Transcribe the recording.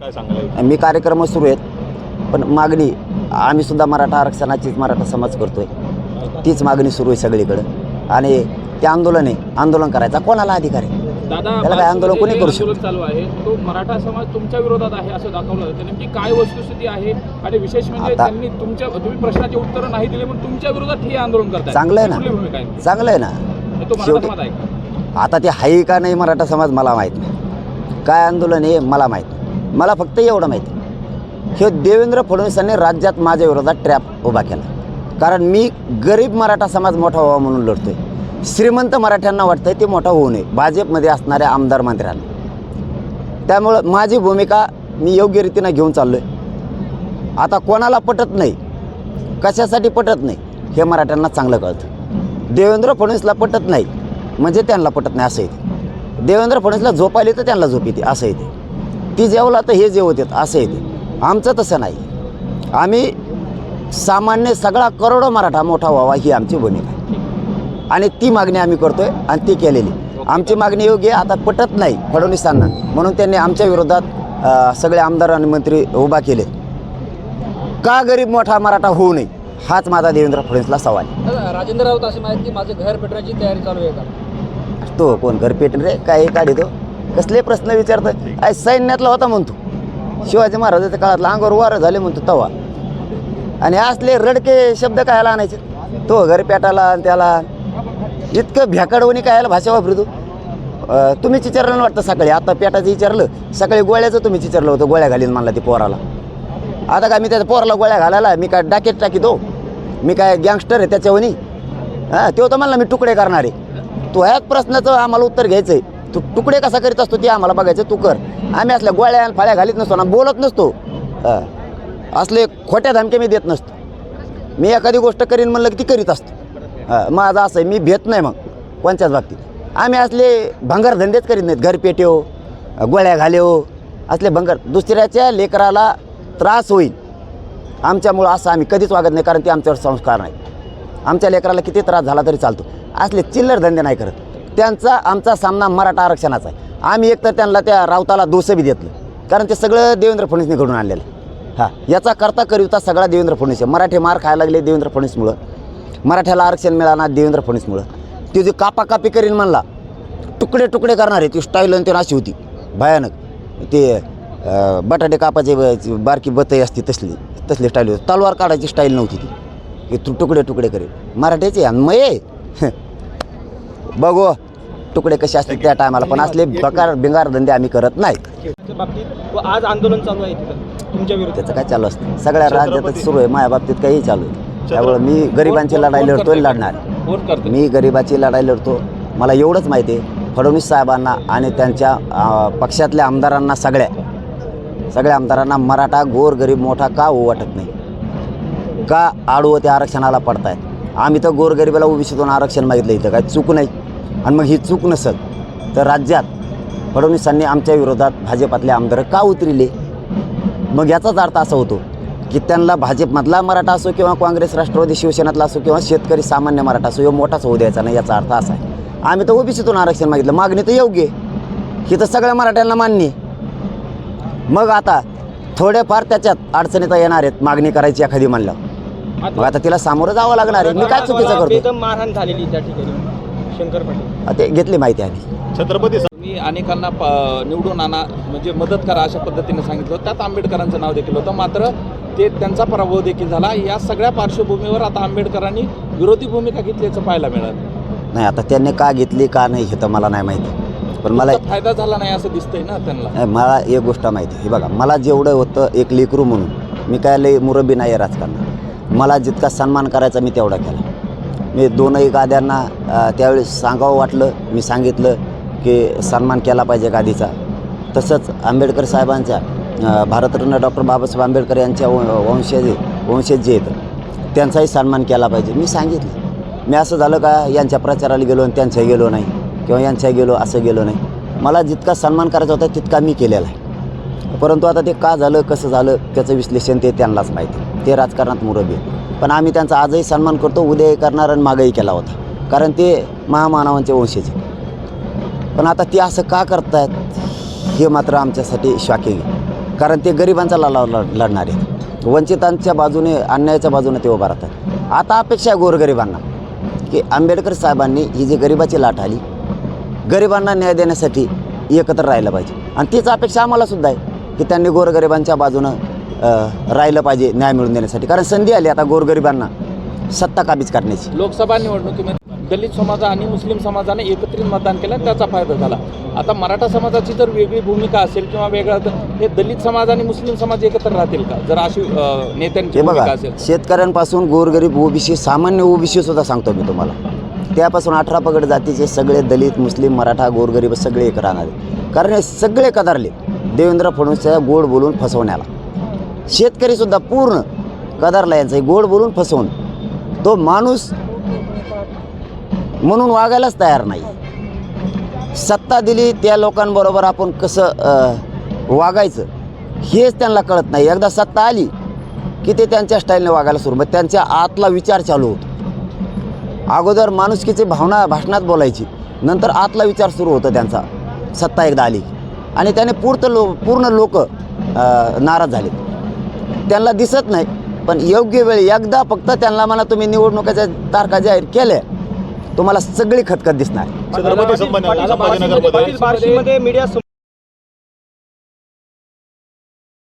काय सांगायला? मी कार्यक्रम सुरू आहेत, पण मागणी आम्ही सुद्धा मराठा आरक्षणाचीच मराठा समाज करतोय, तीच मागणी सुरू आहे सगळीकडं. आणि ते आंदोलन करायचा कोणाला अधिकार आहे? दादा, त्याला काय आंदोलन कोणी करू शकतो? आंदोलन चालू आहे तो मराठा समाज तुमच्या विरोधात आहे असं दाखवलं जातं. नेमकी काय वस्तुस्थिती आहे? आणि विशेष म्हणजे त्यांनी तुम्ही प्रश्नाची उत्तरं नाही दिली पण तुमच्या विरोधात हे आंदोलन करताय. चांगलं आहे कुठली भूमिका ना, आहे? चांगलं आहे ना. तो मराठा समाज आहे का? आता ते आहे का नाही मराठा समाज मला माहीत नाही, काय आंदोलन आहे मला माहीत नाही. मला फक्त एवढं माहिती हे देवेंद्र फडणवीसांनी राज्यात माझ्या विरोधात ट्रॅप उभा केला. कारण मी गरीब मराठा समाज मोठा व्हावा म्हणून लढतोय. श्रीमंत मराठ्यांना वाटतंय ते मोठा होऊ नये भाजपमध्ये असणाऱ्या आमदार मंत्र्यांना. त्यामुळं माझी भूमिका मी योग्य रीतीनं घेऊन चाललो आहे. आता कोणाला पटत नाही, कशासाठी पटत नाही हे मराठ्यांना चांगलं कळतं. देवेंद्र फडणवीसला पटत नाही म्हणजे त्यांना पटत नाही असं येते. देवेंद्र फडणवीसला झोप आली तर त्यांना झोप येते असं येते. ती जेवला तर हे जेवतात असं येते. आमचं तसं नाही. आम्ही सामान्य सगळा करोडो मराठा मोठा व्हावा ही आमची भूमिका आहे आणि ती मागणी आम्ही करतोय आणि ती केलेली. आमची मागणी योग्य आता पटत नाही फडणवीसांना म्हणून त्यांनी आमच्या विरोधात सगळे आमदार आणि मंत्री उभा केले. का गरीब मोठा मराठा होऊ नये हाच माझा देवेंद्र फडणवीसला सवाल आहे. राजेंद्र राऊत असे माहिती की माझं घर पेटवायची तयारी चालू आहे का? तो कोण घर पेटन रे काय काढी तो कसले प्रश्न विचारतोय? काय सैन्यातला होता म्हणतो, शिवाजी महाराजाच्या काळातला अंगावर वारं झाले म्हणतो तवा. आणि असले रडके शब्द कायला आणायचे? तो घर पेटाला त्याला इतकं भ्याकडवणी कायला भाषा वापरतो? तुम्हीच विचारलं वाटतं सकाळी, आता पेटाचं विचारलं, सकाळी गोळ्याचं तुम्हीच विचारलं होतं, गोळ्या घालीन म्हणला ती पोराला. आता काय मी त्याच्या पोराला गोळ्या घालायला मी काय डाकेट टाकीतो? मी काय गँगस्टर आहे त्याच्यावनी? तो तर म्हणला मी तुकडे करणार आहे. तो ह्याच प्रश्नाचं आम्हाला उत्तर घ्यायचं आहे. तू तुकडे कसा करीत असतो ते आम्हाला बघायचं, तू कर. आम्ही असल्या गोळ्या फाळ्या घालीत नसतो ना, बोलत नसतो. असले खोट्या धमक्या मी देत नसतो. मी एखादी गोष्ट करीन म्हणलं की ती करीत असतो. माझं असं आहे, मी भेट नाही मग कोणत्याच बाबतीत. आम्ही असले भंगार धंदेच करीत नाहीत. घर पेट्यो गोळ्या घाल्यो असले भंगार. दुसऱ्याच्या लेकराला त्रास होईल आमच्यामुळं असं आम्ही कधीच वागत नाही, कारण ते आमच्यावर संस्कार नाही. आमच्या लेकराला किती त्रास झाला तरी चालतो. असले चिल्लर धंदे नाही करत. त्यांचा आमचा सामना मराठा आरक्षणाचा आहे. आम्ही एकतर त्यांना त्या राऊताला दोष बी देतलं, कारण ते सगळं देवेंद्र फडणवीसने घडून आणलेलं. याचा करता करिता सगळा देवेंद्र फडणवीस आहे. मराठी मार खायला लागले देवेंद्र फडणवीसमुळं. मराठ्याला आरक्षण मिळालं देवेंद्र फडणवीसमुळं. ती जी कापाकापी करीन म्हणला, तुकडे तुकडे करणार आहे ती स्टाईल आणि ती अशी होती भयानक. ते बटाटे कापाचे बारकी बतई असती तसली स्टाईल होती. तलवार काढायची स्टाईल नव्हती ती, की तू तुकडे तुकडे करेल. मराठ्याचे मये बघू तुकडे कसे असतील त्या टायमाला. पण असले बिंगार धंदे आम्ही करत नाही. आज आंदोलन चालू आहे तिथं तुमच्या विरोधात, त्याचं काय चालू असतं? सगळ्या राज्यातच सुरू आहे, माझ्या बाबतीत काही चालू आहे. त्यामुळे मी गरिबांची लढाई लढतोय, लढणार. मी गरिबाची लढाई लढतो. मला एवढंच माहिती आहे फडणवीस साहेबांना आणि त्यांच्या पक्षातल्या आमदारांना सगळ्या आमदारांना मराठा गोर गरीब मोठा का होऊ वाटत नाही, का आडवं त्या आरक्षणाला पडतायत. आम्ही तर गोरगरिबाला ओबीसीतून आरक्षण मागितलं, इथं काय चूक नाही. आणि मग ही चूक नसेल तर राज्यात फडणवीसांनी आमच्या विरोधात भाजपातले आमदार का उतरिले? मग याचाच अर्थ असा होतो की त्यांना भाजपमधला मराठा असो किंवा काँग्रेस राष्ट्रवादी शिवसेनेतला असो किंवा शेतकरी सामान्य मराठा असो, मोठाच होऊ द्यायचा नाही, याचा अर्थ असा आहे. आम्ही तर ओबीसीतून आरक्षण मागितलं, मागणी तर योग्य आहे, ही तर सगळ्या मराठ्यांना मान्य आहे. मग आता थोडेफार त्याच्यात अडचणीत येणार आहेत मागणी करायची एखादी म्हणलं, मग आता तिला सामोरं जावं लागणार आहे. मी काय चुकीचं करतो? मारहाण झालेली त्या ठिकाणी शंकर पाटील ते घेतली माहिती आम्ही. छत्रपती मी अनेकांना निवडून आणा म्हणजे मदत करा अशा पद्धतीने सांगितलं. त्यात आंबेडकरांचं नाव देखील होतं, मात्र ते त्यांचा पराभव देखील झाला. या सगळ्या पार्श्वभूमीवर आता आंबेडकरांनी विरोधी भूमिका घेतल्याचं पाहायला मिळालं. नाही, आता त्यांनी का घेतली का नाही हे तर मला नाही माहिती, पण मला फायदा झाला नाही असं दिसतंय ना त्यांना. मला एक गोष्ट माहिती आहे. हे बघा, मला जेवढं होतं एक लेकरू म्हणून, मी काय लई मुरब्बी नाही आहे राजकारणात. मला जितका सन्मान करायचा मी तेवढा केला. मी दोनही गाद्यांना त्यावेळेस सांगावं वाटलं, मी सांगितलं की सन्मान केला पाहिजे गादीचा. तसंच आंबेडकर साहेबांच्या भारतरत्न डॉक्टर बाबासाहेब आंबेडकर यांच्या वंशज जे आहेत त्यांचाही सन्मान केला पाहिजे मी सांगितलं. मी असं झालं का यांच्या प्रचाराला गेलो आणि त्यांच्या गेलो नाही, किंवा यांच्या गेलो असं गेलो नाही. मला जितका सन्मान करायचा होता तितका मी केलेला आहे. परंतु आता ते का झालं कसं झालं त्याचं विश्लेषण ते त्यांनाच माहिती, ते राजकारणात मुरब्बी. पण आम्ही त्यांचा आजही सन्मान करतो, उद्याही करणार आणि मागेही केला होता, कारण ते महामानवांचे वंशज. पण आता ते असं का करतायत हे मात्र आमच्यासाठी शॉकिंग आहे. कारण ते गरिबांचा लढणार आहेत, वंचितांच्या बाजूने, अन्यायाच्या बाजूने ते उभा राहतात. आता अपेक्षा आहे गोरगरिबांना की आंबेडकर साहेबांनी ही जी गरिबाची लाट आली, गरिबांना न्याय देण्यासाठी एकत्र राहिलं पाहिजे. आणि तीच अपेक्षा आम्हालासुद्धा आहे की त्यांनी गोरगरिबांच्या बाजूनं राहिलं पाहिजे न्याय मिळवून देण्यासाठी. कारण संधी आली आता गोरगरिबांना सत्ता काबीज करण्याची. लोकसभा निवडणुकीमध्ये दलित समाज आणि मुस्लिम समाजाने एकत्रित मतदान केलं आणि त्याचा फायदा झाला. आता मराठा समाजाची जर वेगळी भूमिका असेल किंवा वेगळा, तर हे दलित समाज आणि मुस्लिम समाज एकत्र राहतील का जर अशी नेत्यांची हे भूमिका बघा, असेल? शेतकऱ्यांपासून गोरगरीब ओबीसी, सामान्य ओबीसी सुद्धा सांगतो मी तुम्हाला, त्यापासून 18 पगड जातीचे सगळे दलित, मुस्लिम, मराठा, गोरगरीब सगळे एक राहणार आहे. कारण हे सगळे कदारले देवेंद्र फडणवीसच्या गोड बोलून फसवण्याला. शेतकरीसुद्धा पूर्ण कदारला यांचा गोड बोलून फसवून तो माणूस म्हणून वागायलाच तयार नाही. सत्ता दिली त्या लोकांबरोबर आपण कसं वागायचं हेच त्यांना कळत नाही. एकदा सत्ता आली की ते त्यांच्या स्टाईलने वागायला सुरू, मग त्यांच्या आतला विचार चालू होतो. अगोदर माणुसकीची भावना भाषणात बोलायची, नंतर आतला विचार सुरू होतो त्यांचा. सत्ता एकदा आली आणि त्याने पूर्ण लोक नाराज झाले. त्यांना दिसत नाही, पण योग्य वेळ एकदा फक्त त्यांना म्हणा तुम्ही निवडणुकीच्या तारखा जाहीर केल्या, तुम्हाला सगळी खतखत दिसणार. छत्रपती संभाजीनगरमध्ये बार्शीमध्ये मीडिया